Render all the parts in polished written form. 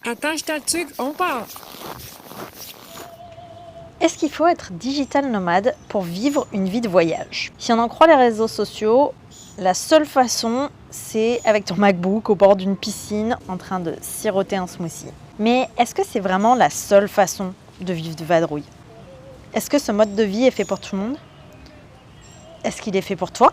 Attache ta truc, on part. Est-ce qu'il faut être digital nomade pour vivre une vie de voyage ? Si on en croit les réseaux sociaux, la seule façon, c'est avec ton MacBook au bord d'une piscine en train de siroter un smoothie. Mais est-ce que c'est vraiment la seule façon de vivre de vadrouille ? Est-ce que ce mode de vie est fait pour tout le monde ? Est-ce qu'il est fait pour toi ?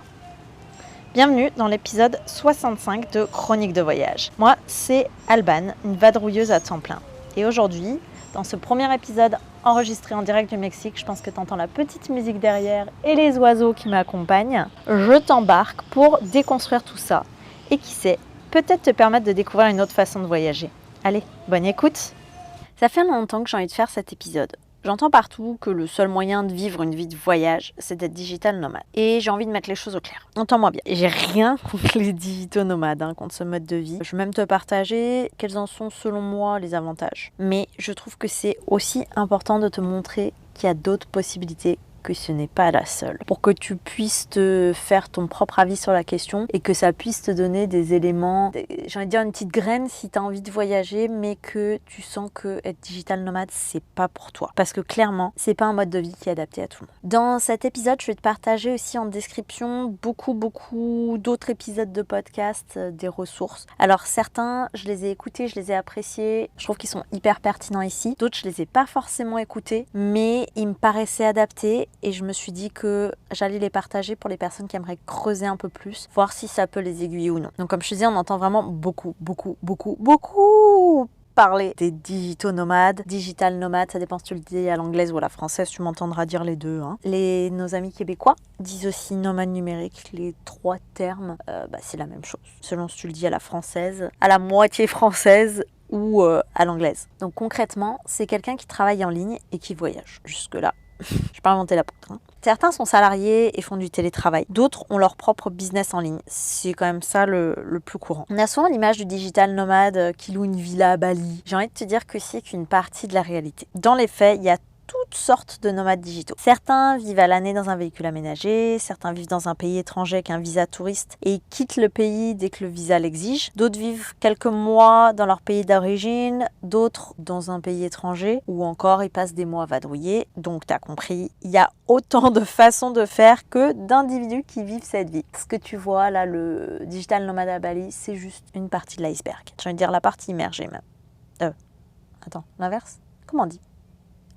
Bienvenue dans l'épisode 65 de Chronique de voyage. Moi, c'est Alban, une vadrouilleuse à temps plein. Et aujourd'hui, dans ce premier épisode enregistré en direct du Mexique, je pense que tu entends la petite musique derrière et les oiseaux qui m'accompagnent, je t'embarque pour déconstruire tout ça. Et qui sait, peut-être te permettre de découvrir une autre façon de voyager. Allez, bonne écoute. Ça fait longtemps que j'ai envie de faire cet épisode. J'entends partout que le seul moyen de vivre une vie de voyage, c'est d'être digital nomade. Et j'ai envie de mettre les choses au clair. Entends-moi bien. J'ai rien contre les digitaux nomades, contre ce mode de vie. Je vais même te partager quels en sont selon moi les avantages. Mais je trouve que c'est aussi important de te montrer qu'il y a d'autres possibilités, que ce n'est pas la seule. Pour que tu puisses te faire ton propre avis sur la question et que ça puisse te donner des éléments, j'ai envie de dire une petite graine si tu as envie de voyager, mais que tu sens que être digital nomade, c'est pas pour toi. Parce que clairement, c'est pas un mode de vie qui est adapté à tout le monde. Dans cet épisode, je vais te partager aussi en description beaucoup d'autres épisodes de podcast, des ressources. Alors certains, je les ai écoutés, je les ai appréciés, je trouve qu'ils sont hyper pertinents ici. D'autres, je les ai pas forcément écoutés, mais ils me paraissaient adaptés. Et je me suis dit que j'allais les partager pour les personnes qui aimeraient creuser un peu plus, voir si ça peut les aiguiller ou non. Donc comme je te disais, on entend vraiment beaucoup parler des digitaux nomades, digital nomades, ça dépend si tu le dis à l'anglaise ou à la française, tu m'entendras dire les deux. Nos amis québécois disent aussi nomade numérique, les trois termes, c'est la même chose. Selon si tu le dis à la française, à la moitié française ou à l'anglaise. Donc concrètement, c'est quelqu'un qui travaille en ligne et qui voyage. Jusque-là, je n'ai pas inventé la poudre. Certains sont salariés et font du télétravail. D'autres ont leur propre business en ligne. C'est quand même ça le plus courant. On a souvent l'image du digital nomade qui loue une villa à Bali. J'ai envie de te dire que c'est qu'une partie de la réalité. Dans les faits, il y a toutes sortes de nomades digitaux. Certains vivent à l'année dans un véhicule aménagé, certains vivent dans un pays étranger avec un visa touriste et quittent le pays dès que le visa l'exige. D'autres vivent quelques mois dans leur pays d'origine, d'autres dans un pays étranger ou encore ils passent des mois à vadrouiller. Donc tu as compris, il y a autant de façons de faire que d'individus qui vivent cette vie. Ce que tu vois là, le digital nomade à Bali, c'est juste une partie de l'iceberg. J'ai envie de dire la partie immergée même. Attends, l'inverse ? Comment on dit ?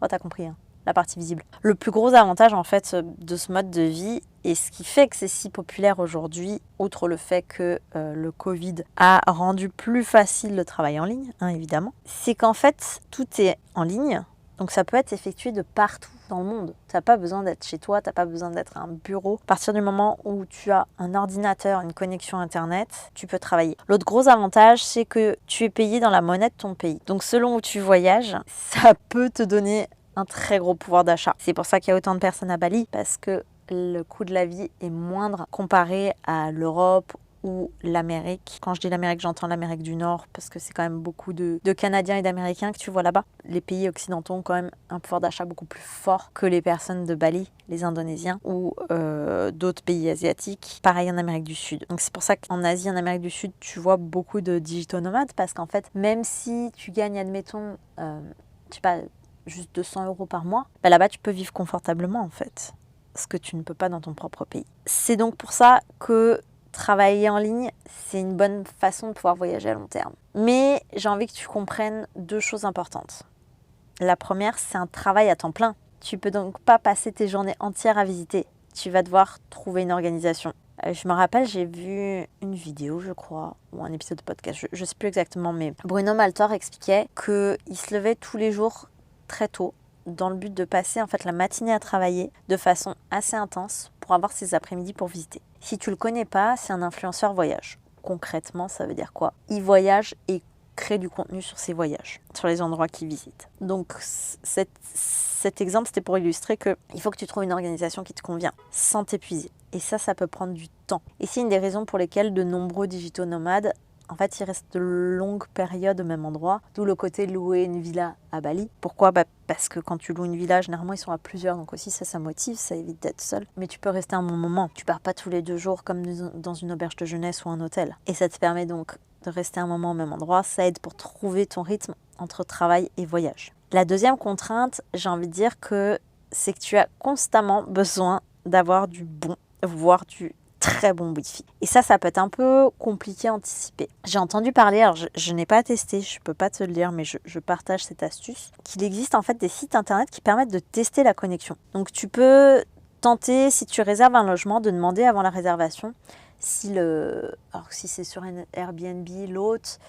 Oh, t'as compris, la partie visible. Le plus gros avantage, en fait, de ce mode de vie, et ce qui fait que c'est si populaire aujourd'hui, outre le fait que le Covid a rendu plus facile le travail en ligne, évidemment, c'est qu'en fait, tout est en ligne. Donc ça peut être effectué de partout dans le monde. Tu n'as pas besoin d'être chez toi, tu n'as pas besoin d'être à un bureau. À partir du moment où tu as un ordinateur, une connexion Internet, tu peux travailler. L'autre gros avantage, c'est que tu es payé dans la monnaie de ton pays. Donc selon où tu voyages, ça peut te donner un très gros pouvoir d'achat. C'est pour ça qu'il y a autant de personnes à Bali, parce que le coût de la vie est moindre comparé à l'Europe ou l'Amérique. Quand je dis l'Amérique, j'entends l'Amérique du Nord parce que c'est quand même beaucoup de Canadiens et d'Américains que tu vois là-bas. Les pays occidentaux ont quand même un pouvoir d'achat beaucoup plus fort que les personnes de Bali, les Indonésiens ou d'autres pays asiatiques. Pareil en Amérique du Sud. Donc c'est pour ça qu'en Asie, en Amérique du Sud, tu vois beaucoup de digitaux nomades parce qu'en fait, même si tu gagnes, admettons, je sais pas, juste 200 € par mois, là-bas tu peux vivre confortablement en fait. Ce que tu ne peux pas dans ton propre pays. C'est donc pour ça que travailler en ligne, c'est une bonne façon de pouvoir voyager à long terme. Mais j'ai envie que tu comprennes deux choses importantes. La première, c'est un travail à temps plein. Tu peux donc pas passer tes journées entières à visiter. Tu vas devoir trouver une organisation. Je me rappelle, j'ai vu une vidéo, je crois, ou un épisode de podcast, je ne sais plus exactement, mais Bruno Maltor expliquait qu'il se levait tous les jours très tôt dans le but de passer en fait la matinée à travailler de façon assez intense pour avoir ses après-midi pour visiter. Si tu le connais pas, c'est un influenceur voyage. Concrètement, ça veut dire quoi ? Il voyage et crée du contenu sur ses voyages, sur les endroits qu'il visite. Donc cet exemple, c'était pour illustrer qu'il faut que tu trouves une organisation qui te convient, sans t'épuiser. Et ça peut prendre du temps. Et c'est une des raisons pour lesquelles de nombreux digitaux nomades, en fait, ils restent de longues périodes au même endroit, d'où le côté de louer une villa à Bali. Pourquoi ? Parce que quand tu loues une villa, généralement, ils sont à plusieurs, donc aussi ça motive, ça évite d'être seul. Mais tu peux rester un bon moment. Tu pars pas tous les 2 jours comme dans une auberge de jeunesse ou un hôtel. Et ça te permet donc de rester un moment au même endroit. Ça aide pour trouver ton rythme entre travail et voyage. La deuxième contrainte, j'ai envie de dire que c'est que tu as constamment besoin d'avoir du bon, voire du très bon Wi-Fi. Et ça peut être un peu compliqué à anticiper. J'ai entendu parler, alors je n'ai pas testé, je peux pas te le dire, mais je partage cette astuce, qu'il existe en fait des sites internet qui permettent de tester la connexion. Donc tu peux tenter, si tu réserves un logement, de demander avant la réservation si c'est sur un Airbnb, l'hôte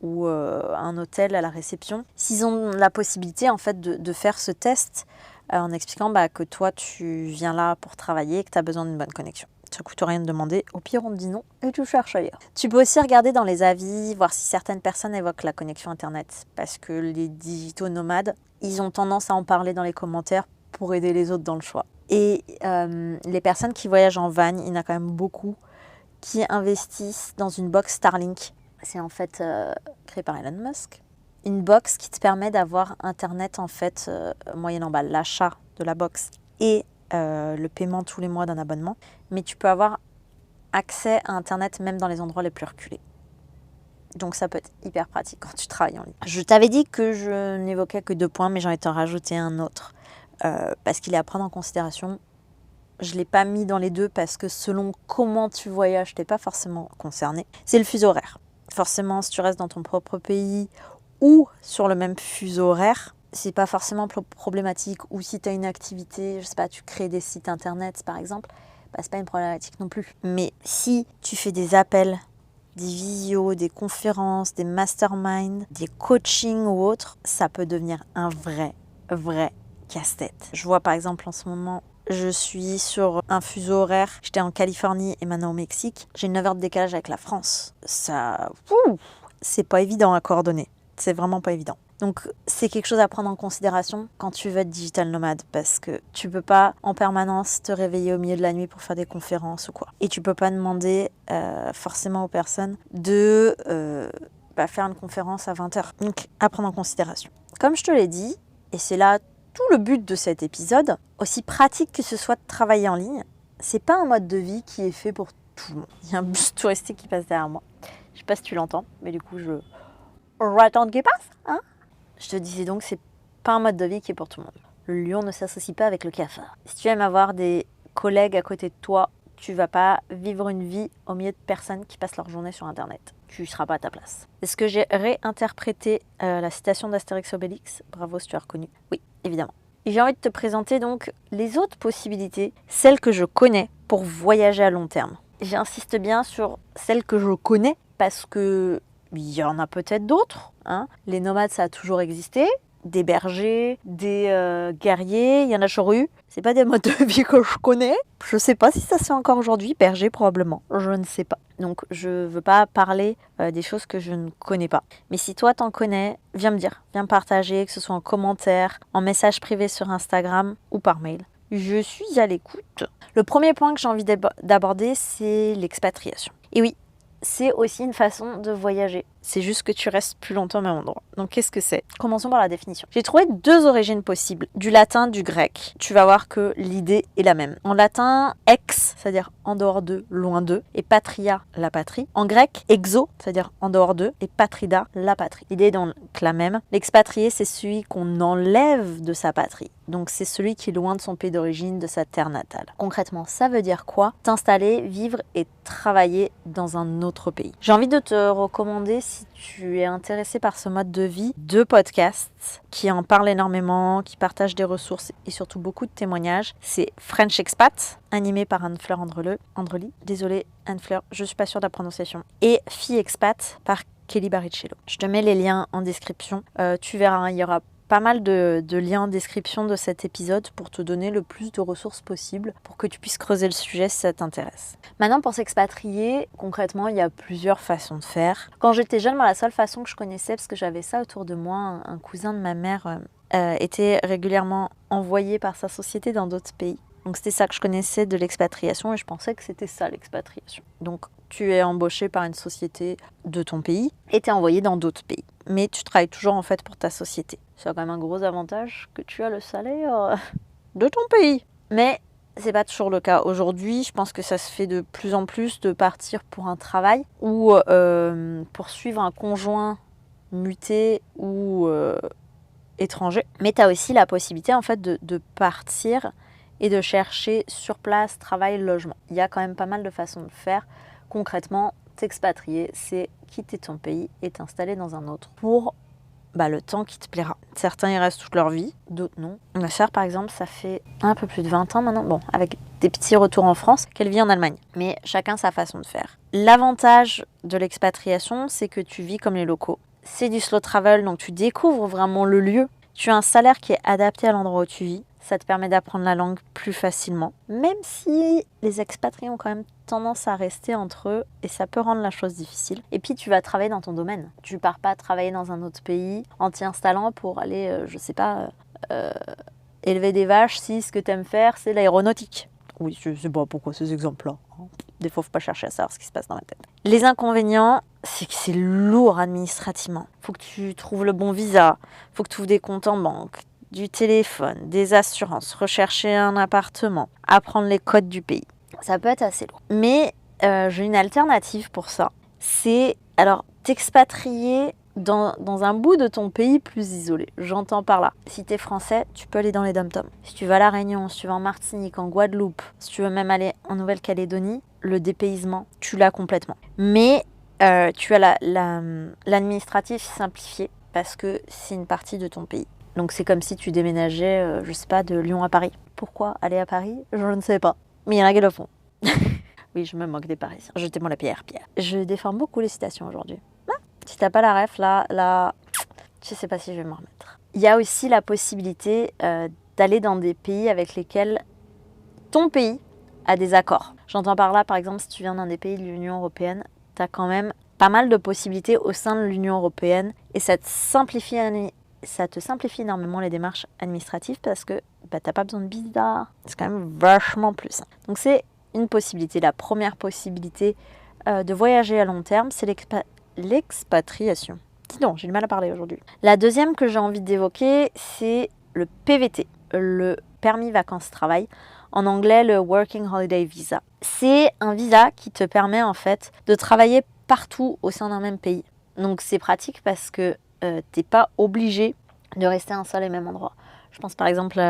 ou un hôtel à la réception, s'ils ont la possibilité en fait de faire ce test en expliquant que toi tu viens là pour travailler et que tu as besoin d'une bonne connexion. Ça ne coûte rien de demander, au pire on te dit non et tu cherches ailleurs. Tu peux aussi regarder dans les avis, voir si certaines personnes évoquent la connexion internet, parce que les digitaux nomades, ils ont tendance à en parler dans les commentaires pour aider les autres dans le choix. Et les personnes qui voyagent en van, il y en a quand même beaucoup qui investissent dans une box Starlink. C'est en fait créé par Elon Musk. Une box qui te permet d'avoir internet en fait moyennant l'achat de la box et le paiement tous les mois d'un abonnement. Mais tu peux avoir accès à internet même dans les endroits les plus reculés. Donc ça peut être hyper pratique quand tu travailles en ligne. Je t'avais dit que je n'évoquais que 2 points, mais j'ai envie de t'en rajouter un autre. Parce qu'il est à prendre en considération. Je ne l'ai pas mis dans les 2 parce que selon comment tu voyages, tu n'es pas forcément concerné. C'est le fuseau horaire. Forcément, si tu restes dans ton propre pays ou sur le même fuseau horaire, c'est pas forcément problématique. Ou si tu as une activité, je sais pas, tu crées des sites internet par exemple, c'est pas une problématique non plus. Mais si tu fais des appels, des visios, des conférences, des masterminds, des coachings ou autres, ça peut devenir un vrai casse-tête. Je vois par exemple en ce moment, je suis sur un fuseau horaire. J'étais en Californie et maintenant au Mexique. J'ai 9 heures de décalage avec la France. C'est pas évident à coordonner. C'est vraiment pas évident. Donc c'est quelque chose à prendre en considération quand tu veux être digital nomade, parce que tu peux pas en permanence te réveiller au milieu de la nuit pour faire des conférences ou quoi. Et tu peux pas demander forcément aux personnes de faire une conférence à 20h. Donc à prendre en considération. Comme je te l'ai dit, et c'est là tout le but de cet épisode, aussi pratique que ce soit de travailler en ligne, c'est pas un mode de vie qui est fait pour tout le monde. Il y a un bus touristique qui passe derrière moi. Je sais pas si tu l'entends, mais du coup je attends qu'il passe, hein. Je te disais donc, c'est pas un mode de vie qui est pour tout le monde. Le lion ne s'associe pas avec le cafard. Si tu aimes avoir des collègues à côté de toi, tu vas pas vivre une vie au milieu de personnes qui passent leur journée sur Internet. Tu seras pas à ta place. Est-ce que j'ai réinterprété la citation d'Astérix Obélix? Bravo si tu as reconnu. Oui, évidemment. Et j'ai envie de te présenter donc les autres possibilités, celles que je connais pour voyager à long terme. J'insiste bien sur celles que je connais parce que il y en a peut-être d'autres. Les nomades, ça a toujours existé. Des bergers, des guerriers, il y en a toujours eu. C'est pas des modes de vie que je connais. Je sais pas si ça se fait encore aujourd'hui. Berger, probablement. Je ne sais pas. Donc, je veux pas parler des choses que je ne connais pas. Mais si toi, t'en connais, viens me dire. Viens me partager, que ce soit en commentaire, en message privé sur Instagram ou par mail. Je suis à l'écoute. Le premier point que j'ai envie d'aborder, c'est l'expatriation. Et oui, c'est aussi une façon de voyager. C'est juste que tu restes plus longtemps au même endroit. Donc qu'est-ce que c'est? Commençons par la définition. J'ai trouvé 2 origines possibles, du latin, du grec. Tu vas voir que l'idée est la même. En latin, ex, c'est-à-dire en dehors de, loin de, et patria, la patrie. En grec, exo, c'est-à-dire en dehors de, et patrida, la patrie. L'idée est donc la même. L'expatrié, c'est celui qu'on enlève de sa patrie. Donc c'est celui qui est loin de son pays d'origine, de sa terre natale. Concrètement, ça veut dire quoi? T'installer, vivre et travailler dans un autre pays. J'ai envie de te recommander, si tu es intéressé par ce mode de vie, 2 podcasts qui en parlent énormément, qui partagent des ressources et surtout beaucoup de témoignages. C'est French Expat, animé par Anne-Fleur Andrely. Désolée Anne-Fleur, je suis pas sûre de la prononciation. Et Fille Expat par Kelly Baricello. Je te mets les liens en description. Tu verras, il y aura pas mal de liens en description de cet épisode pour te donner le plus de ressources possible pour que tu puisses creuser le sujet si ça t'intéresse. Maintenant, pour s'expatrier, concrètement, il y a plusieurs façons de faire. Quand j'étais jeune, moi, la seule façon que je connaissais, parce que j'avais ça autour de moi, un cousin de ma mère était régulièrement envoyé par sa société dans d'autres pays. Donc c'était ça que je connaissais de l'expatriation et je pensais que c'était ça l'expatriation. Donc tu es embauché par une société de ton pays et tu es envoyé dans d'autres pays. Mais tu travailles toujours en fait pour ta société. C'est quand même un gros avantage que tu as le salaire de ton pays. Mais c'est pas toujours le cas. Aujourd'hui, je pense que ça se fait de plus en plus de partir pour un travail ou pour suivre un conjoint muté ou étranger. Mais tu as aussi la possibilité en fait de partir et de chercher sur place travail, logement. Il y a quand même pas mal de façons de faire. Concrètement, t'expatrier, c'est quitter ton pays et t'installer dans un autre pour le temps qui te plaira. Certains y restent toute leur vie, d'autres non. Ma sœur par exemple, ça fait un peu plus de 20 ans maintenant, bon, avec des petits retours en France, qu'elle vit en Allemagne. Mais chacun sa façon de faire. L'avantage de l'expatriation, c'est que tu vis comme les locaux. C'est du slow travel, donc tu découvres vraiment le lieu. Tu as un salaire qui est adapté à l'endroit où tu vis. Ça te permet d'apprendre la langue plus facilement. Même si les expatriés ont quand même tendance à rester entre eux et ça peut rendre la chose difficile. Et puis tu vas travailler dans ton domaine. Tu pars pas travailler dans un autre pays en t'y installant pour aller, élever des vaches si ce que tu aimes faire c'est l'aéronautique. Oui, je sais pas pourquoi ces exemples-là. Des fois, faut pas chercher à savoir ce qui se passe dans ma tête. Les inconvénients, c'est que c'est lourd administrativement. Faut que tu trouves le bon visa, faut que tu ouvres des comptes en banque, du téléphone, des assurances, rechercher un appartement, apprendre les codes du pays. Ça peut être assez lourd. Mais j'ai une alternative pour ça. C'est t'expatrier dans un bout de ton pays plus isolé. J'entends par là. Si t'es français, tu peux aller dans les dom-toms. Si tu vas à La Réunion, si tu vas en Martinique, en Guadeloupe, si tu veux même aller en Nouvelle-Calédonie, le dépaysement, tu l'as complètement. Mais tu as l'administratif simplifié parce que c'est une partie de ton pays. Donc c'est comme si tu déménageais, de Lyon à Paris. Pourquoi aller à Paris? Je ne sais pas. Mais il y en a qui le font. Oui, je me moque des Parisiens. Jetez-moi la pierre. Je déforme beaucoup les citations aujourd'hui. Si t'as pas la ref, là, je sais pas si je vais m'en remettre. Il y a aussi la possibilité d'aller dans des pays avec lesquels ton pays a des accords. J'entends par là, par exemple, si tu viens d'un des pays de l'Union européenne, t'as quand même pas mal de possibilités au sein de l'Union européenne et ça te simplifie énormément les démarches administratives parce que t'as pas besoin de visa. C'est quand même vachement plus simple. Donc c'est une possibilité. La première possibilité de voyager à long terme, c'est l'expatriation. Dis donc, j'ai du mal à parler aujourd'hui. La deuxième que j'ai envie d'évoquer, c'est le PVT, le permis vacances-travail. En anglais, le Working Holiday Visa. C'est un visa qui te permet en fait de travailler partout au sein d'un même pays. Donc c'est pratique parce que t'es pas obligé de rester à un seul et même endroit. Je pense par exemple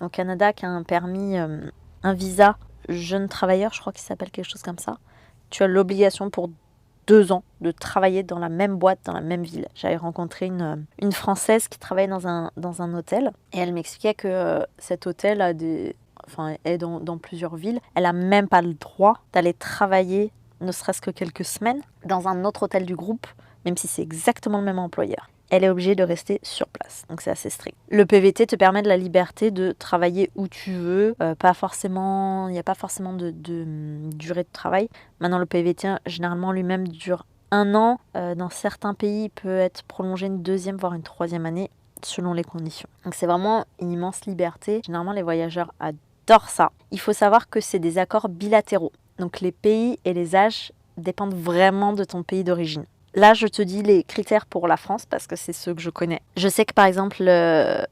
au Canada qui a un permis, un visa jeune travailleur, je crois qu'il s'appelle quelque chose comme ça. Tu as l'obligation pour 2 ans de travailler dans la même boîte, dans la même ville. J'avais rencontré une Française qui travaillait dans un hôtel et elle m'expliquait que cet hôtel est dans plusieurs villes. Elle n'a même pas le droit d'aller travailler, ne serait-ce que quelques semaines, dans un autre hôtel du groupe, même si c'est exactement le même employeur. Elle est obligée de rester sur place, donc c'est assez strict. Le PVT te permet de la liberté de travailler où tu veux, il n'y a pas forcément de durée de travail. Maintenant le PVT généralement lui-même dure 1 an, dans certains pays il peut être prolongé une 2e voire une 3e année selon les conditions. Donc c'est vraiment une immense liberté, généralement les voyageurs adorent ça. Il faut savoir que c'est des accords bilatéraux, donc les pays et les âges dépendent vraiment de ton pays d'origine. Là, je te dis les critères pour la France parce que c'est ceux que je connais. Je sais que par exemple, la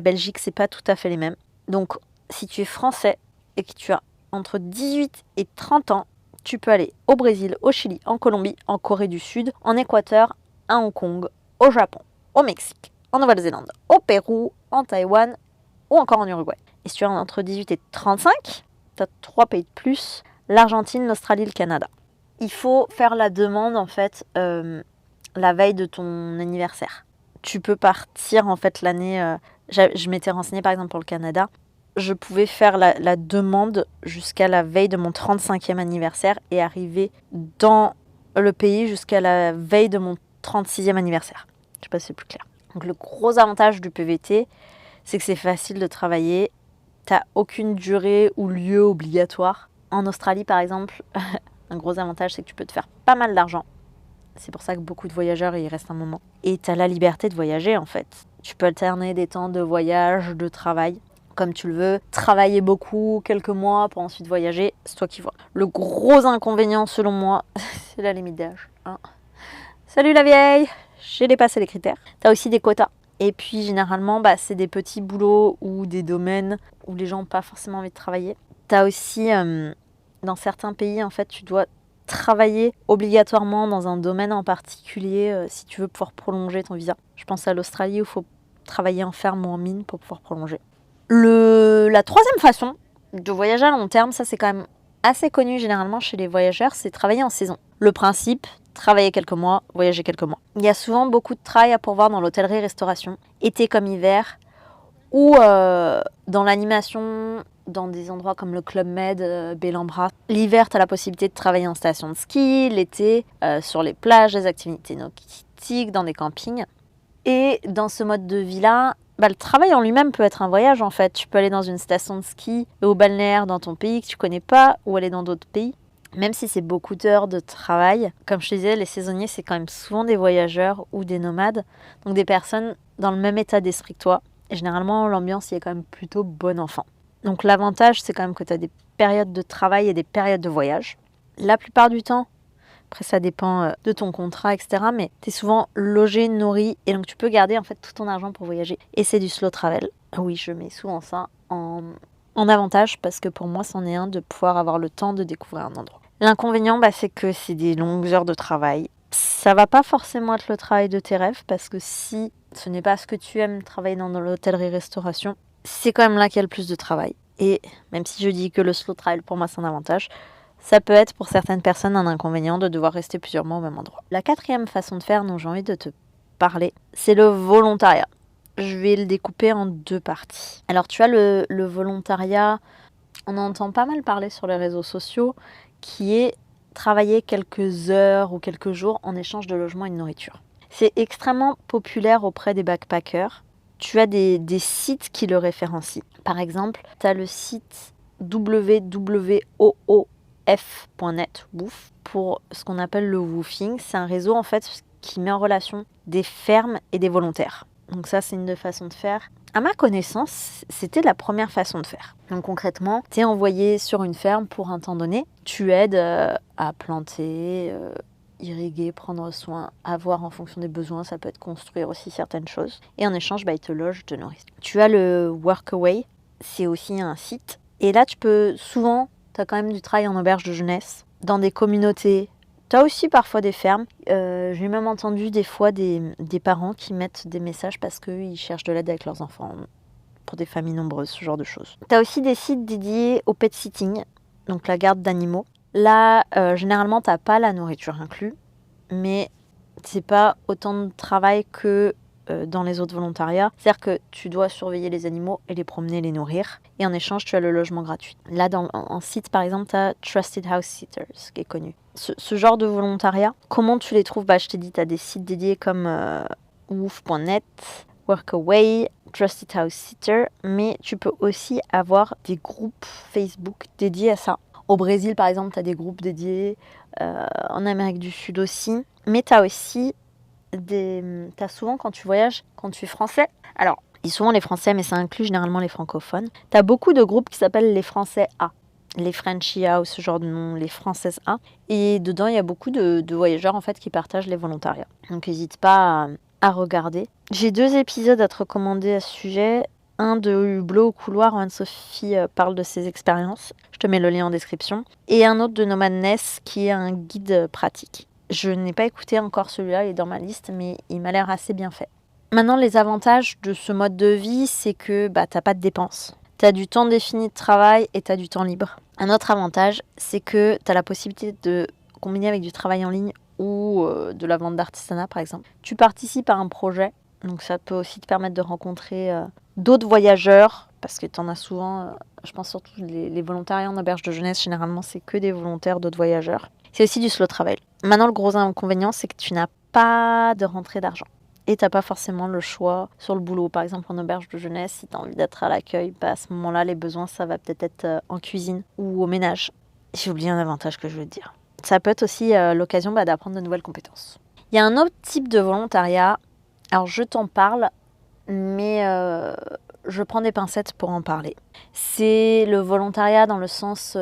Belgique, c'est pas tout à fait les mêmes. Donc, si tu es français et que tu as entre 18 et 30 ans, tu peux aller au Brésil, au Chili, en Colombie, en Corée du Sud, en Équateur, à Hong Kong, au Japon, au Mexique, en Nouvelle-Zélande, au Pérou, en Taïwan ou encore en Uruguay. Et si tu as entre 18 et 35, tu as 3 pays de plus, l'Argentine, l'Australie, le Canada. Il faut faire la demande en fait la veille de ton anniversaire. Tu peux partir en fait l'année... je m'étais renseignée par exemple pour le Canada. Je pouvais faire la demande jusqu'à la veille de mon 35e anniversaire et arriver dans le pays jusqu'à la veille de mon 36e anniversaire. Je sais pas si c'est plus clair. Donc le gros avantage du PVT, c'est que c'est facile de travailler. T'as aucune durée ou lieu obligatoire. En Australie par exemple... Un gros avantage, c'est que tu peux te faire pas mal d'argent. C'est pour ça que beaucoup de voyageurs y restent un moment. Et tu as la liberté de voyager, en fait. Tu peux alterner des temps de voyage, de travail, comme tu le veux. Travailler beaucoup, quelques mois, pour ensuite voyager, c'est toi qui vois. Le gros inconvénient, selon moi, c'est la limite d'âge. Salut la vieille! J'ai dépassé les critères. Tu as aussi des quotas. Et puis généralement, c'est des petits boulots ou des domaines où les gens n'ont pas forcément envie de travailler. Tu as aussi, dans certains pays, en fait, tu dois travailler obligatoirement dans un domaine en particulier si tu veux pouvoir prolonger ton visa. Je pense à l'Australie où il faut travailler en ferme ou en mine pour pouvoir prolonger. La troisième façon de voyager à long terme, ça c'est quand même assez connu généralement chez les voyageurs, c'est travailler en saison. Le principe, travailler quelques mois, voyager quelques mois. Il y a souvent beaucoup de travail à pourvoir dans l'hôtellerie-restauration, été comme hiver, ou dans l'animation, dans des endroits comme le Club Med, Bellambra. L'hiver, tu as la possibilité de travailler en station de ski, l'été, sur les plages, des activités nautiques, dans des campings. Et dans ce mode de vie-là, le travail en lui-même peut être un voyage en fait. Tu peux aller dans une station de ski au balnéaire dans ton pays que tu connais pas ou aller dans d'autres pays. Même si c'est beaucoup d'heures de travail, comme je te disais, les saisonniers, c'est quand même souvent des voyageurs ou des nomades. Donc des personnes dans le même état d'esprit que toi. Et généralement, l'ambiance y est quand même plutôt bon enfant. Donc l'avantage, c'est quand même que tu as des périodes de travail et des périodes de voyage. La plupart du temps, après ça dépend de ton contrat, etc. Mais tu es souvent logé, nourri, et donc tu peux garder en fait tout ton argent pour voyager. Et c'est du slow travel. Oui, je mets souvent ça en avantage, parce que pour moi, c'en est un de pouvoir avoir le temps de découvrir un endroit. L'inconvénient, c'est que c'est des longues heures de travail. Ça va pas forcément être le travail de tes rêves, parce que si ce n'est pas ce que tu aimes, travailler dans l'hôtellerie-restauration, c'est quand même là qu'il y a le plus de travail. Et même si je dis que le slow travel, pour moi, c'est un avantage, ça peut être pour certaines personnes un inconvénient de devoir rester plusieurs mois au même endroit. La quatrième façon de faire dont j'ai envie de te parler, c'est le volontariat. Je vais le découper en deux parties. Alors tu as le volontariat, on entend pas mal parler sur les réseaux sociaux, qui est travailler quelques heures ou quelques jours en échange de logement et de nourriture. C'est extrêmement populaire auprès des backpackers. Tu as des sites qui le référencient. Par exemple, tu as le site www.oof.net, Woof, pour ce qu'on appelle le woofing. C'est un réseau en fait qui met en relation des fermes et des volontaires. Donc ça, c'est une des façons de faire. À ma connaissance, c'était la première façon de faire. Donc concrètement, tu es envoyé sur une ferme pour un temps donné. Tu aides à planter, irriguer, prendre soin, avoir en fonction des besoins. Ça peut être construire aussi certaines choses. Et en échange, ils te logent, te nourrissent. Tu as le Workaway, c'est aussi un site. Et là, tu as quand même du travail en auberge de jeunesse, dans des communautés. Tu as aussi parfois des fermes. J'ai même entendu des fois des parents qui mettent des messages parce qu'ils cherchent de l'aide avec leurs enfants, pour des familles nombreuses, ce genre de choses. Tu as aussi des sites dédiés au pet sitting, donc la garde d'animaux. Là, généralement, tu n'as pas la nourriture inclus, mais c'est pas autant de travail que dans les autres volontariats. C'est-à-dire que tu dois surveiller les animaux et les promener, les nourrir. Et en échange, tu as le logement gratuit. Là, en site, par exemple, tu as Trusted House Sitters, qui est connu. Ce genre de volontariat, comment tu les trouves ? Je t'ai dit, tu as des sites dédiés comme woof.net, Workaway, Trusted House Sitter, mais tu peux aussi avoir des groupes Facebook dédiés à ça. Au Brésil, par exemple, tu as des groupes dédiés, en Amérique du Sud aussi. Mais tu as aussi t'as souvent, quand tu voyages, quand tu es français, alors, ils sont souvent les Français, mais ça inclut généralement les francophones, tu as beaucoup de groupes qui s'appellent les Français A, les Frenchie A ou ce genre de nom, les Françaises A, et dedans, il y a beaucoup de voyageurs, en fait, qui partagent les volontariats. Donc, n'hésite pas à regarder. J'ai 2 épisodes à te recommander à ce sujet. Un de Hublot au couloir où Anne-Sophie parle de ses expériences. Je te mets le lien en description. Et un autre de Nomadness qui est un guide pratique. Je n'ai pas écouté encore celui-là, il est dans ma liste, mais il m'a l'air assez bien fait. Maintenant, les avantages de ce mode de vie, c'est que t'as pas de dépenses. T'as du temps défini de travail et t'as du temps libre. Un autre avantage, c'est que t'as la possibilité de combiner avec du travail en ligne ou de la vente d'artisanat, par exemple. Tu participes à un projet, donc ça peut aussi te permettre de rencontrer d'autres voyageurs, parce que t'en as souvent, je pense surtout les volontariats en auberge de jeunesse, généralement c'est que des volontaires d'autres voyageurs. C'est aussi du slow travel. Maintenant, le gros inconvénient, c'est que tu n'as pas de rentrée d'argent. Et tu n'as pas forcément le choix sur le boulot. Par exemple, en auberge de jeunesse, si tu as envie d'être à l'accueil, à ce moment-là, les besoins, ça va peut-être être en cuisine ou au ménage. J'ai oublié un avantage que je veux te dire. Ça peut être aussi l'occasion d'apprendre de nouvelles compétences. Il y a un autre type de volontariat. Alors, je t'en parle, mais je prends des pincettes pour en parler. C'est le volontariat dans le sens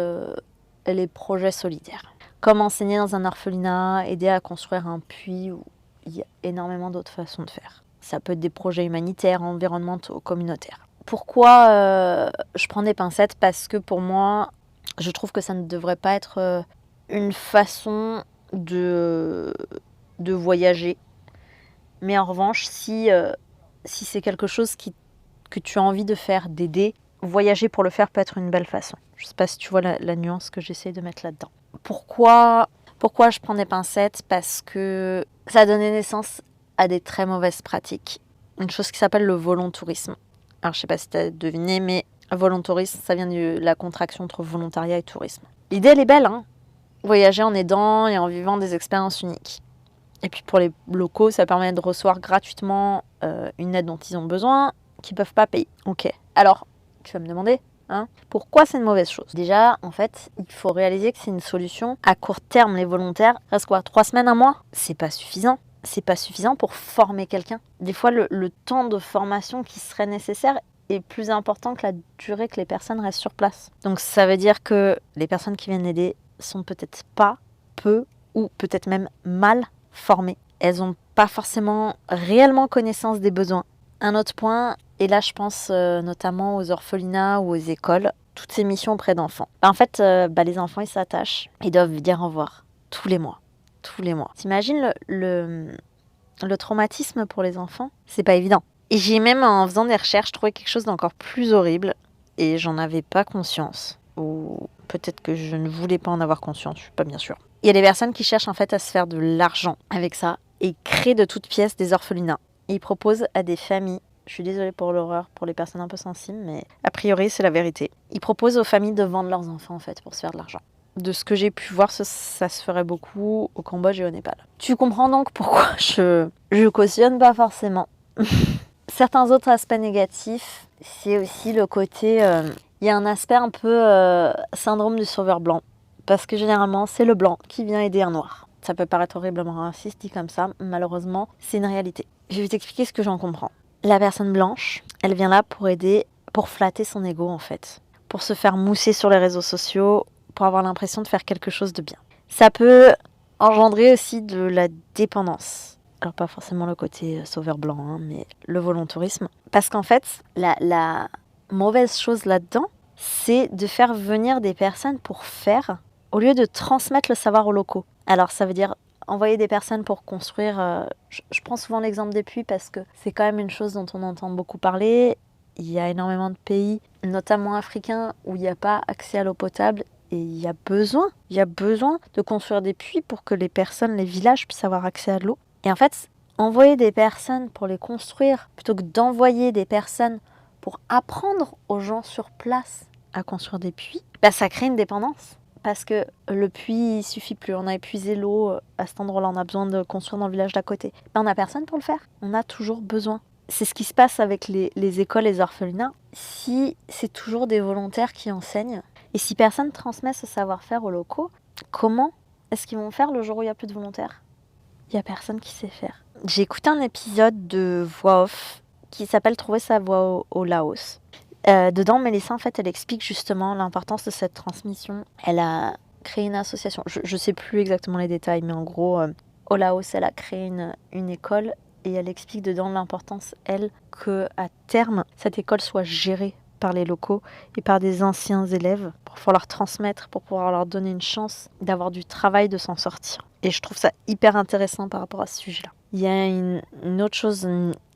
les projets solidaires. Comme enseigner dans un orphelinat, aider à construire un puits, où il y a énormément d'autres façons de faire. Ça peut être des projets humanitaires, environnementaux, communautaires. Pourquoi je prends des pincettes? Parce que pour moi, je trouve que ça ne devrait pas être une façon de voyager. Mais en revanche, si c'est quelque chose que tu as envie de faire, d'aider, voyager pour le faire peut être une belle façon. Je ne sais pas si tu vois la nuance que j'essaie de mettre là-dedans. Pourquoi je prends des pincettes? Parce que ça a donné naissance à des très mauvaises pratiques. Une chose qui s'appelle le volontourisme. Alors, je ne sais pas si tu as deviné, mais volontourisme, ça vient de la contraction entre volontariat et tourisme. L'idée, elle est belle, hein. Voyager en aidant et en vivant des expériences uniques. Et puis pour les locaux, ça permet de recevoir gratuitement une aide dont ils ont besoin, qu'ils ne peuvent pas payer. Ok. Alors, tu vas me demander, pourquoi c'est une mauvaise chose? Déjà, en fait, il faut réaliser que c'est une solution à court terme. Les volontaires restent quoi, 3 semaines, un mois? C'est pas suffisant. C'est pas suffisant pour former quelqu'un. Des fois, le temps de formation qui serait nécessaire est plus important que la durée que les personnes restent sur place. Donc ça veut dire que les personnes qui viennent aider sont peut-être pas, peu ou peut-être même mal formées. Elles n'ont pas forcément réellement connaissance des besoins. Un autre point, et là je pense notamment aux orphelinats ou aux écoles, toutes ces missions auprès d'enfants. En fait, les enfants ils s'attachent, ils doivent dire au revoir tous les mois. T'imagines le traumatisme pour les enfants? C'est pas évident. Et j'ai même, en faisant des recherches, trouvé quelque chose d'encore plus horrible et j'en avais pas conscience. Ou peut-être que je ne voulais pas en avoir conscience, je suis pas bien sûre. Il y a des personnes qui cherchent en fait à se faire de l'argent avec ça et créent de toutes pièces des orphelinats. Et ils proposent à des familles, je suis désolée pour l'horreur, pour les personnes un peu sensibles, mais a priori c'est la vérité. Ils proposent aux familles de vendre leurs enfants en fait pour se faire de l'argent. De ce que j'ai pu voir, ça se ferait beaucoup au Cambodge et au Népal. Tu comprends donc pourquoi je cautionne pas forcément. Certains autres aspects négatifs, c'est aussi le côté... Il y a un aspect un peu syndrome du sauveur blanc. Parce que généralement, c'est le blanc qui vient aider un noir. Ça peut paraître horriblement raciste dit comme ça. Malheureusement, c'est une réalité. Je vais t'expliquer ce que j'en comprends. La personne blanche, elle vient là pour aider, pour flatter son ego en fait. Pour se faire mousser sur les réseaux sociaux, pour avoir l'impression de faire quelque chose de bien. Ça peut engendrer aussi de la dépendance. Alors pas forcément le côté sauveur blanc, mais le volontourisme. Parce qu'en fait, la mauvaise chose là-dedans, c'est de faire venir des personnes pour faire, au lieu de transmettre le savoir aux locaux. Alors ça veut dire envoyer des personnes pour construire... je prends souvent l'exemple des puits parce que c'est quand même une chose dont on entend beaucoup parler. Il y a énormément de pays, notamment africains, où il n'y a pas accès à l'eau potable. Et il y a besoin de construire des puits pour que les personnes, les villages puissent avoir accès à l'eau. Et en fait, envoyer des personnes pour les construire, plutôt que d'envoyer des personnes pour apprendre aux gens sur place à construire des puits, ça crée une dépendance. Parce que le puits, il suffit plus. On a épuisé l'eau à cet endroit-là, on a besoin de construire dans le village d'à côté. On n'a personne pour le faire. On a toujours besoin. C'est ce qui se passe avec les écoles, les orphelinats. Si c'est toujours des volontaires qui enseignent, et si personne ne transmet ce savoir-faire aux locaux, comment est-ce qu'ils vont faire le jour où il n'y a plus de volontaires? Il n'y a personne qui sait faire. J'ai écouté un épisode de Voix Off qui s'appelle Trouver sa voix au Laos. Dedans, Mélissa, en fait, elle explique justement l'importance de cette transmission. Elle a créé une association. Je ne sais plus exactement les détails, mais en gros, au Laos, elle a créé une école et elle explique dedans l'importance, elle, qu'à terme, cette école soit gérée par les locaux et par des anciens élèves pour pouvoir leur transmettre, pour pouvoir leur donner une chance d'avoir du travail, de s'en sortir. Et je trouve ça hyper intéressant par rapport à ce sujet-là. Il y a une autre chose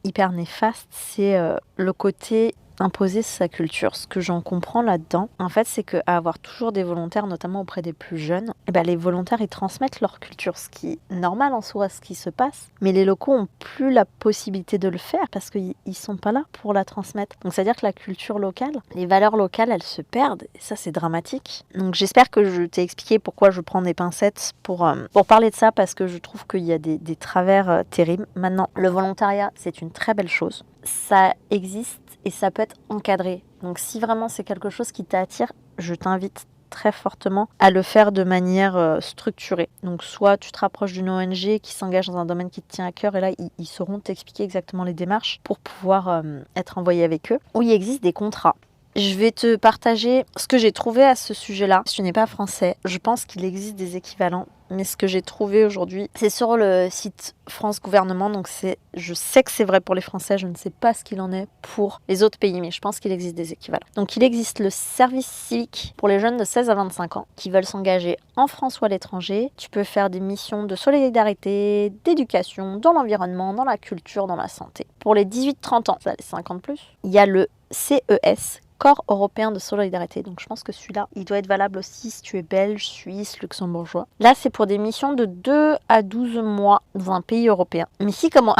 hyper néfaste, c'est le côté imposer sa culture. Ce que j'en comprends là-dedans, en fait, c'est qu'à avoir toujours des volontaires, notamment auprès des plus jeunes, les volontaires, ils transmettent leur culture, ce qui est normal en soi, ce qui se passe. Mais les locaux ont plus la possibilité de le faire parce qu'ils sont pas là pour la transmettre. Donc, c'est-à-dire que la culture locale, les valeurs locales, elles se perdent. Et ça, c'est dramatique. Donc, j'espère que je t'ai expliqué pourquoi je prends des pincettes pour parler de ça, parce que je trouve qu'il y a des travers terribles. Maintenant, le volontariat, c'est une très belle chose. Ça existe et ça peut être encadré. Donc si vraiment c'est quelque chose qui t'attire, je t'invite très fortement à le faire de manière structurée. Donc soit tu te rapproches d'une ONG qui s'engage dans un domaine qui te tient à cœur et là ils sauront t'expliquer exactement les démarches pour pouvoir être envoyé avec eux. Ou il existe des contrats. Je vais te partager ce que j'ai trouvé à ce sujet-là. Si tu n'es pas français, je pense qu'il existe des équivalents. Mais ce que j'ai trouvé aujourd'hui, c'est sur le site France Gouvernement. Donc je sais que c'est vrai pour les Français. Je ne sais pas ce qu'il en est pour les autres pays, mais je pense qu'il existe des équivalents. Donc il existe le service civique pour les jeunes de 16 à 25 ans qui veulent s'engager en France ou à l'étranger. Tu peux faire des missions de solidarité, d'éducation, dans l'environnement, dans la culture, dans la santé. Pour les 18-30 ans, ça les 50 plus, il y a le CES, Corps européen de solidarité. Donc je pense que celui-là, il doit être valable aussi si tu es belge, suisse, luxembourgeois. Là, c'est pour des missions de 2 à 12 mois dans un pays européen. Mais si comment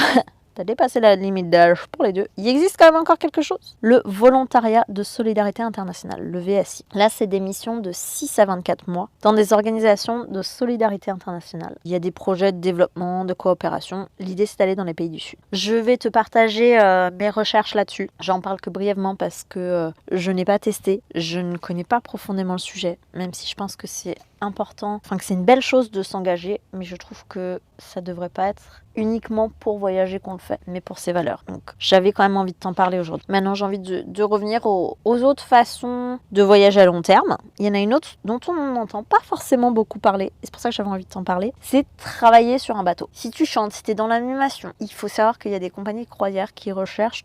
t'as dépassé la limite d'âge pour les deux, il existe quand même encore quelque chose. Le volontariat de solidarité internationale, le VSI. Là, c'est des missions de 6 à 24 mois dans des organisations de solidarité internationale. Il y a des projets de développement, de coopération. L'idée, c'est d'aller dans les pays du Sud. Je vais te partager mes recherches là-dessus. J'en parle que brièvement parce que je n'ai pas testé. Je ne connais pas profondément le sujet, même si je pense que c'est important, que c'est une belle chose de s'engager, mais je trouve que ça devrait pas être uniquement pour voyager qu'on le fait, mais pour ses valeurs. Donc j'avais quand même envie de t'en parler aujourd'hui. Maintenant, j'ai envie de revenir aux autres façons de voyager à long terme. Il y en a une autre dont on n'entend pas forcément beaucoup parler, et c'est pour ça que j'avais envie de t'en parler, c'est travailler sur un bateau. Si tu chantes, si tu es dans l'animation, il faut savoir qu'il y a des compagnies de croisière qui recherchent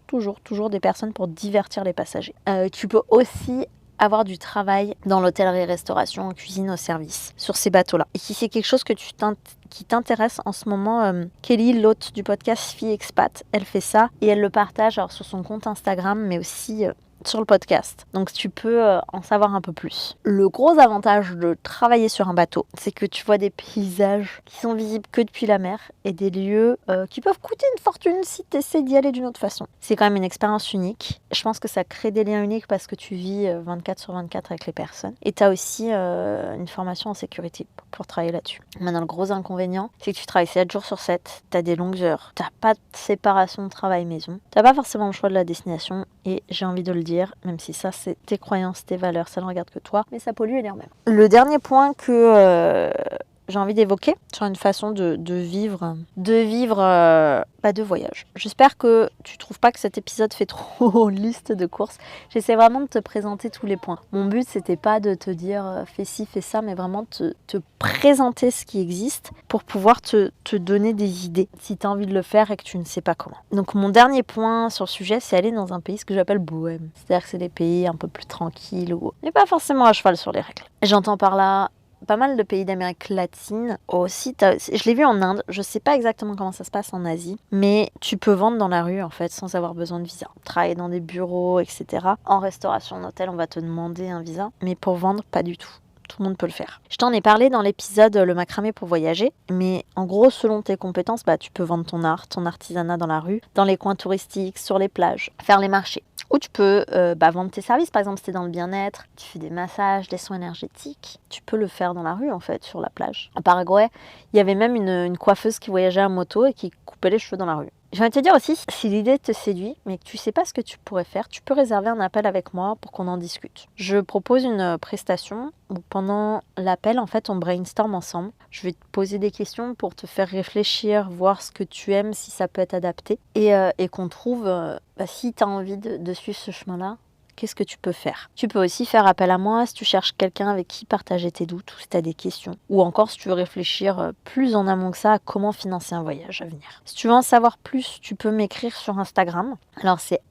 toujours des personnes pour divertir les passagers. Tu peux aussi avoir du travail dans l'hôtellerie-restauration, en cuisine, au service, sur ces bateaux-là. Et si c'est quelque chose qui t'intéresse en ce moment, Kelly, l'hôte du podcast Fille Expat, elle fait ça et elle le partage alors, sur son compte Instagram, mais aussi sur le podcast. Donc tu peux en savoir un peu plus. Le gros avantage de travailler sur un bateau, c'est que tu vois des paysages qui sont visibles que depuis la mer et des lieux qui peuvent coûter une fortune si tu essaies d'y aller d'une autre façon. C'est quand même une expérience unique. Je pense que ça crée des liens uniques parce que tu vis 24 sur 24 avec les personnes. Et tu as aussi une formation en sécurité pour travailler là-dessus. Maintenant, le gros inconvénient, c'est que tu travailles 7 jours sur 7, tu as des longues heures, tu n'as pas de séparation de travail-maison, tu n'as pas forcément le choix de la destination et j'ai envie de le dire, même si ça c'est tes croyances, tes valeurs, ça ne regarde que toi, mais ça pollue énormément. Le dernier point que j'ai envie d'évoquer sur une façon de vivre de voyage. J'espère que tu trouves pas que cet épisode fait trop liste de courses. J'essaie vraiment de te présenter tous les points. Mon but c'était pas de te dire fais ci, fais ça, mais vraiment te présenter ce qui existe pour pouvoir te donner des idées si tu as envie de le faire et que tu ne sais pas comment. Donc mon dernier point sur le sujet, c'est aller dans un pays ce que j'appelle bohème. C'est-à-dire que c'est des pays un peu plus tranquilles où on n'est pas forcément à cheval sur les règles. J'entends par là pas mal de pays d'Amérique latine aussi. Je l'ai vu en Inde, je sais pas exactement comment ça se passe en Asie, mais tu peux vendre dans la rue en fait sans avoir besoin de visa. Travailler dans des bureaux, etc. En restauration, en hôtel, on va te demander un visa, mais pour vendre, pas du tout. Tout le monde peut le faire. Je t'en ai parlé dans l'épisode Le macramé pour voyager, mais en gros, selon tes compétences, tu peux vendre ton art, ton artisanat dans la rue, dans les coins touristiques, sur les plages, faire les marchés. Ou tu peux vendre tes services, par exemple si tu es dans le bien-être, tu fais des massages, des soins énergétiques, tu peux le faire dans la rue en fait, sur la plage. En Paraguay, il y avait même une coiffeuse qui voyageait à moto et qui coupait les cheveux dans la rue. Je vais te dire aussi, si l'idée te séduit, mais que tu sais pas ce que tu pourrais faire, tu peux réserver un appel avec moi pour qu'on en discute. Je propose une prestation où pendant l'appel, en fait, on brainstorm ensemble. Je vais te poser des questions pour te faire réfléchir, voir ce que tu aimes, si ça peut être adapté, et qu'on trouve, si tu as envie de suivre ce chemin-là, qu'est-ce que tu peux faire? Tu peux aussi faire appel à moi si tu cherches quelqu'un avec qui partager tes doutes ou si tu as des questions. Ou encore si tu veux réfléchir plus en amont que ça à comment financer un voyage à venir. Si tu veux en savoir plus, tu peux m'écrire sur Instagram. Alors c'est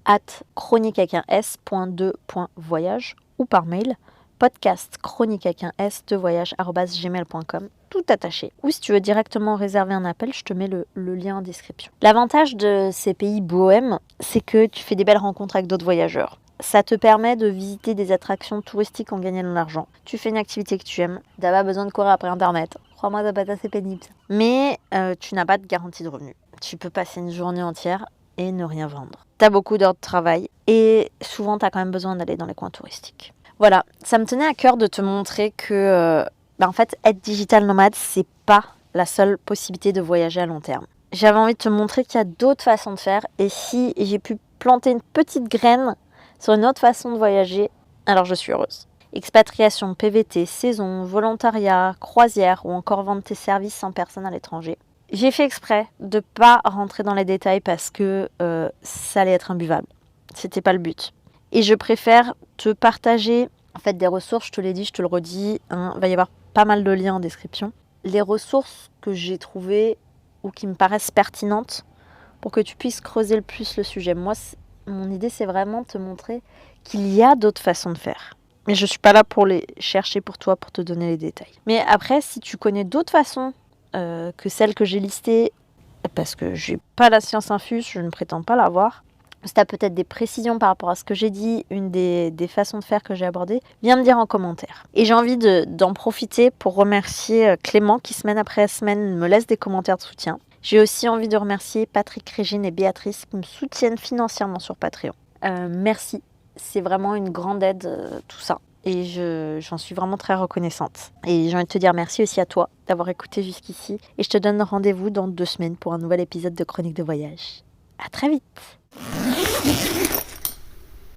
@chronique_s.2.voyage ou par mail podcast_chronique_s2voyage@gmail.com, tout attaché. Ou si tu veux directement réserver un appel, je te mets le lien en description. L'avantage de ces pays bohèmes, c'est que tu fais des belles rencontres avec d'autres voyageurs. Ça te permet de visiter des attractions touristiques en gagnant de l'argent. Tu fais une activité que tu aimes. Tu n'as pas besoin de courir après Internet. Crois-moi, ça va être assez pénible. Mais tu n'as pas de garantie de revenus. Tu peux passer une journée entière et ne rien vendre. Tu as beaucoup d'heures de travail et souvent tu as quand même besoin d'aller dans les coins touristiques. Voilà, ça me tenait à cœur de te montrer que en fait, être digital nomade, c'est pas la seule possibilité de voyager à long terme. J'avais envie de te montrer qu'il y a d'autres façons de faire et si j'ai pu planter une petite graine sur une autre façon de voyager, alors je suis heureuse. Expatriation, PVT, saison, volontariat, croisière ou encore vendre tes services en personne à l'étranger. J'ai fait exprès de pas rentrer dans les détails parce que ça allait être imbuvable. C'était pas le but. Et je préfère te partager en fait des ressources, je te l'ai dit, je te le redis, hein, il va y avoir pas mal de liens en description. Les ressources que j'ai trouvées ou qui me paraissent pertinentes pour que tu puisses creuser le plus le sujet. Moi, mon idée, c'est vraiment de te montrer qu'il y a d'autres façons de faire. Mais je ne suis pas là pour les chercher pour toi, pour te donner les détails. Mais après, si tu connais d'autres façons que celles que j'ai listées, parce que je n'ai pas la science infuse, je ne prétends pas l'avoir, si tu as peut-être des précisions par rapport à ce que j'ai dit, une des façons de faire que j'ai abordées, viens me dire en commentaire. Et j'ai envie d'en profiter pour remercier Clément qui, semaine après semaine, me laisse des commentaires de soutien. J'ai aussi envie de remercier Patrick, Régine et Béatrice qui me soutiennent financièrement sur Patreon. Merci, c'est vraiment une grande aide tout ça. Et j'en suis vraiment très reconnaissante. Et j'ai envie de te dire merci aussi à toi d'avoir écouté jusqu'ici. Et je te donne rendez-vous dans 2 semaines pour un nouvel épisode de Chronique de voyage. À très vite!